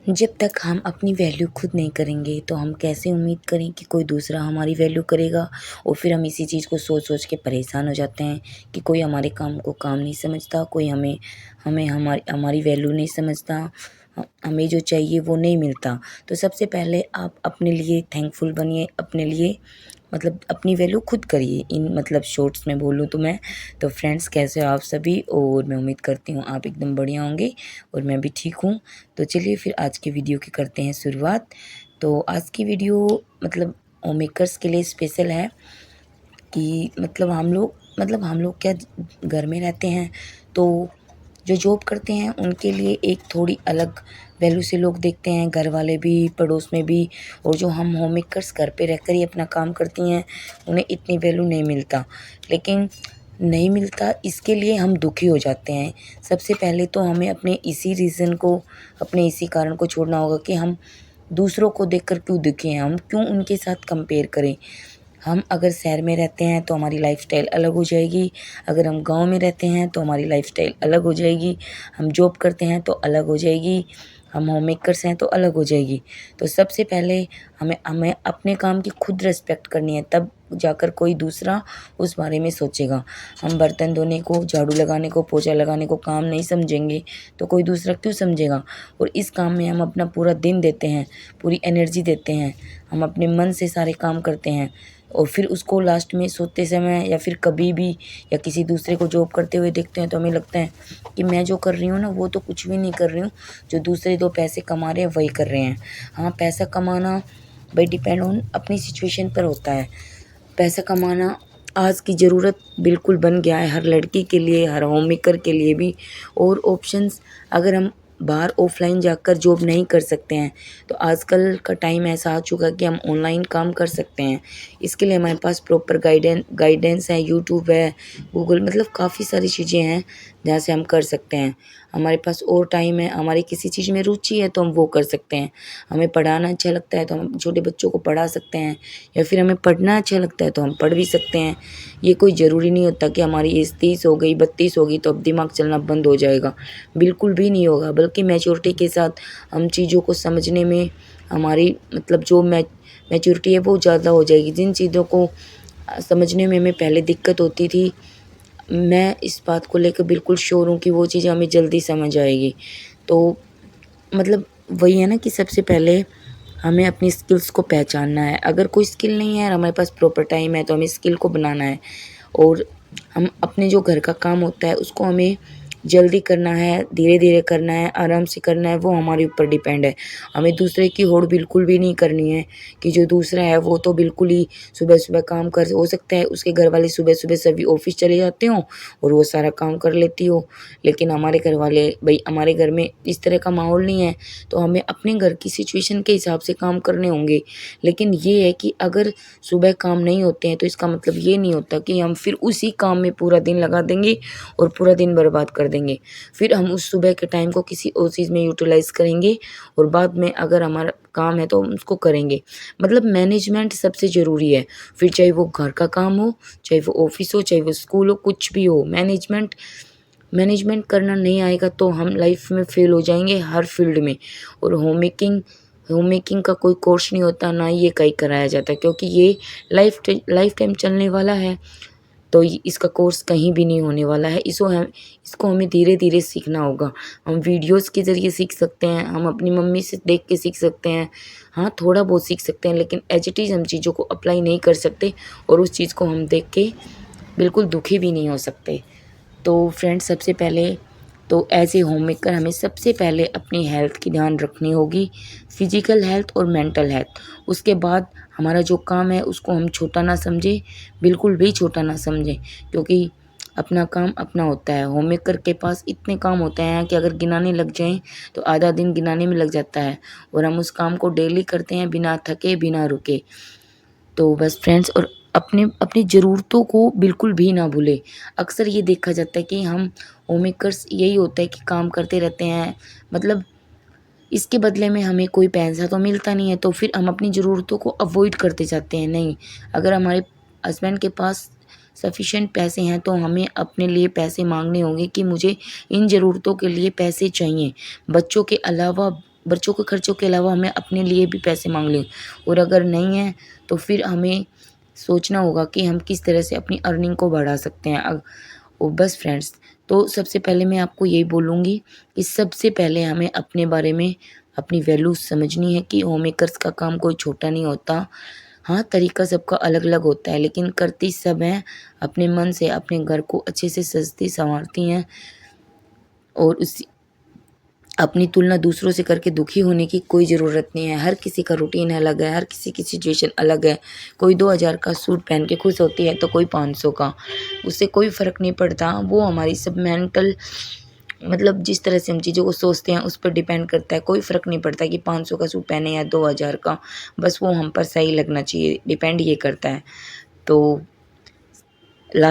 जब तक हम अपनी वैल्यू खुद नहीं करेंगे तो हम कैसे उम्मीद करें कि कोई दूसरा हमारी वैल्यू करेगा। और फिर हम इसी चीज़ को सोच सोच के परेशान हो जाते हैं कि कोई हमारे काम को काम नहीं समझता, कोई हमें हमें हमारी हमारी वैल्यू नहीं समझता, हमें जो चाहिए वो नहीं मिलता। तो सबसे पहले आप अपने लिए थैंकफुल बनिए, अपने लिए मतलब अपनी वैल्यू खुद करिए। इन मतलब शॉर्ट्स में बोलूँ तो मैं तो फ्रेंड्स, कैसे हो आप सभी? और मैं उम्मीद करती हूँ आप एकदम बढ़िया होंगे और मैं भी ठीक हूँ। तो चलिए फिर आज के वीडियो की करते हैं शुरुआत। तो आज की वीडियो मतलब होम मेकर्स के लिए स्पेशल है कि मतलब हम लोग क्या घर में रहते हैं, तो जो जॉब करते हैं उनके लिए एक थोड़ी अलग वैल्यू से लोग देखते हैं, घर वाले भी, पड़ोस में भी। और जो हम होम मेकर्स घर पे रहकर ही अपना काम करती हैं, उन्हें इतनी वैल्यू नहीं मिलता। लेकिन नहीं मिलता, इसके लिए हम दुखी हो जाते हैं। सबसे पहले तो हमें अपने इसी रीज़न को, अपने इसी कारण को छोड़ना होगा कि हम दूसरों को देखकर क्यों दुखी हैं, हम क्यों उनके साथ कंपेयर करें। हम अगर शहर में रहते हैं तो हमारी लाइफ़स्टाइल अलग हो जाएगी, अगर हम गाँव में रहते हैं तो हमारी लाइफ़स्टाइल अलग हो जाएगी, हम जॉब करते हैं तो अलग हो जाएगी, हम होम मेकर्स हैं तो अलग हो जाएगी। तो सबसे पहले हमें हमें अपने काम की खुद रिस्पेक्ट करनी है, तब जाकर कोई दूसरा उस बारे में सोचेगा। हम बर्तन धोने को, झाड़ू लगाने को, पोछा लगाने को काम नहीं समझेंगे तो कोई दूसरा क्यों समझेगा। और इस काम में हम अपना पूरा दिन देते हैं, पूरी एनर्जी देते हैं, हम अपने मन से सारे काम करते हैं। और फिर उसको लास्ट में सोते समय या फिर कभी भी या किसी दूसरे को जॉब करते हुए देखते हैं तो हमें लगता है कि मैं जो कर रही हूँ ना वो तो कुछ भी नहीं कर रही हूँ, जो दूसरे 2 पैसे कमा रहे हैं वही कर रहे हैं। हाँ, पैसा कमाना भाई डिपेंड ऑन अपनी सिचुएशन पर होता है। पैसा कमाना आज की ज़रूरत बिल्कुल बन गया है हर लड़की के लिए, हर होम मेकर के लिए भी। और ऑप्शंस, अगर हम बाहर ऑफ़लाइन जाकर जॉब नहीं कर सकते हैं तो आजकल का टाइम ऐसा आ चुका है कि हम ऑनलाइन काम कर सकते हैं। इसके लिए हमारे पास प्रॉपर गाइडेंस है, यूट्यूब है, गूगल, मतलब काफ़ी सारी चीज़ें हैं जहाँ से हम कर सकते हैं। हमारे पास और टाइम है, हमारी किसी चीज़ में रुचि है तो हम वो कर सकते हैं। हमें पढ़ाना अच्छा लगता है तो हम छोटे बच्चों को पढ़ा सकते हैं, या फिर हमें पढ़ना अच्छा लगता है तो हम पढ़ भी सकते हैं। ये कोई ज़रूरी नहीं होता कि हमारी एज 30 हो गई, 32 हो गई तो अब दिमाग चलना बंद हो जाएगा, बिल्कुल भी नहीं होगा। बल्कि मैच्योरिटी के साथ हम चीज़ों को समझने में हमारी मतलब जो मैच्योरिटी है वो ज़्यादा हो जाएगी। जिन चीज़ों को समझने में हमें पहले दिक्कत होती थी, मैं इस बात को लेकर बिल्कुल श्योर हूँ कि वो चीज़ें हमें जल्दी समझ आएगी। तो मतलब वही है ना कि सबसे पहले हमें अपनी स्किल्स को पहचानना है। अगर कोई स्किल नहीं है और हमारे पास प्रॉपर टाइम है तो हमें स्किल को बनाना है। और हम अपने जो घर का काम होता है उसको हमें जल्दी करना है, धीरे-धीरे करना है, आराम से करना है, वो हमारे ऊपर डिपेंड है। हमें दूसरे की होड़ बिल्कुल भी नहीं करनी है कि जो दूसरा है वो तो बिल्कुल ही सुबह-सुबह काम कर, हो सकता है उसके घर वाले सुबह-सुबह सभी ऑफ़िस चले जाते हों और वो सारा काम कर लेती हो। लेकिन हमारे घर वाले, भई हमारे घर में इस तरह का माहौल नहीं है, तो हमें अपने घर की सिचुएशन के हिसाब से काम करने होंगे। लेकिन ये है कि अगर सुबह काम नहीं होते हैं तो इसका मतलब ये नहीं होता कि हम फिर उसी काम में पूरा दिन लगा देंगे और पूरा दिन बर्बाद कर देंगे। फिर हम उस सुबह के टाइम को किसी और चीज़ में यूटिलाइज़ करेंगे और बाद में अगर हमारा काम है तो हम उसको करेंगे। मतलब मैनेजमेंट सबसे ज़रूरी है। फिर चाहे वो घर का काम हो, चाहे वो ऑफ़िस हो, चाहे वो स्कूल हो, कुछ भी हो, मैनेजमेंट मैनेजमेंट करना नहीं आएगा तो हम लाइफ में फ़ेल हो जाएँगे हर फ़ील्ड में। और होम मेकिंग का कोई कोर्स नहीं होता, ना ही ये कहीं कराया जाता है, क्योंकि ये लाइफ टाइम चलने वाला है। तो इ इसका कोर्स कहीं भी नहीं होने वाला है। इसको हमें धीरे-धीरे सीखना होगा। हम वीडियोज़ के ज़रिए सीख सकते हैं, हम अपनी मम्मी से देख के सीख सकते हैं। हाँ, थोड़ा बहुत सीख सकते हैं, लेकिन एज़ इट इज़ हम चीज़ों को अप्लाई नहीं कर सकते और उस चीज़ को हम देख के बिल्कुल दुखी भी नहीं हो सकते। तो फ्रेंड्स, सबसे पहले तो एज़ ए होम मेकर हमें सबसे पहले अपनी हेल्थ की ध्यान रखनी होगी, फिज़िकल हेल्थ और मेंटल हेल्थ। उसके बाद हमारा जो काम है उसको हम छोटा ना समझें, बिल्कुल भी छोटा ना समझें, क्योंकि अपना काम अपना होता है। होम मेकर के पास इतने काम होते हैं कि अगर गिनाने लग जाएँ तो आधा दिन गिनाने में लग जाता है, और हम उस काम को डेली करते हैं बिना थके, बिना रुके। तो बस फ्रेंड्स, और अपने अपनी ज़रूरतों को बिल्कुल भी ना भूलें। अक्सर ये देखा जाता है कि हम होममेकर्स यही होता है कि काम करते रहते हैं, मतलब इसके बदले में हमें कोई पैसा तो मिलता नहीं है, तो फिर हम अपनी ज़रूरतों को अवॉइड करते जाते हैं। नहीं, अगर हमारे हस्बैंड के पास सफिशिएंट पैसे हैं तो हमें अपने लिए पैसे माँगने होंगे कि मुझे इन ज़रूरतों के लिए पैसे चाहिए। बच्चों के अलावा बच्चों के खर्चों के अलावा हमें अपने लिए भी पैसे मांग लें, और अगर नहीं है तो फिर हमें सोचना होगा कि हम किस तरह से अपनी अर्निंग को बढ़ा सकते हैं। और बस फ्रेंड्स, तो सबसे पहले मैं आपको यही बोलूँगी कि सबसे पहले हमें अपने बारे में अपनी वैल्यू समझनी है कि होममेकर्स का काम कोई छोटा नहीं होता। हाँ, तरीका सबका अलग-अलग होता है, लेकिन करती सब हैं अपने मन से, अपने घर को अच्छे से सजती-सँवारती हैं, और उसी अपनी तुलना दूसरों से करके दुखी होने की कोई ज़रूरत नहीं है। हर किसी का रूटीन अलग है, हर किसी की सिचुएशन अलग है। कोई 2000 का सूट पहन के खुश होती है तो कोई 500 का, उससे कोई फ़र्क नहीं पड़ता। वो हमारी सब मेंटल, मतलब जिस तरह से हम चीज़ों को सोचते हैं उस पर डिपेंड करता है। कोई फ़र्क नहीं पड़ता कि 500 का सूट पहने या 2000 का, बस वो हम पर सही लगना चाहिए, डिपेंड ये करता है। तो लास्ट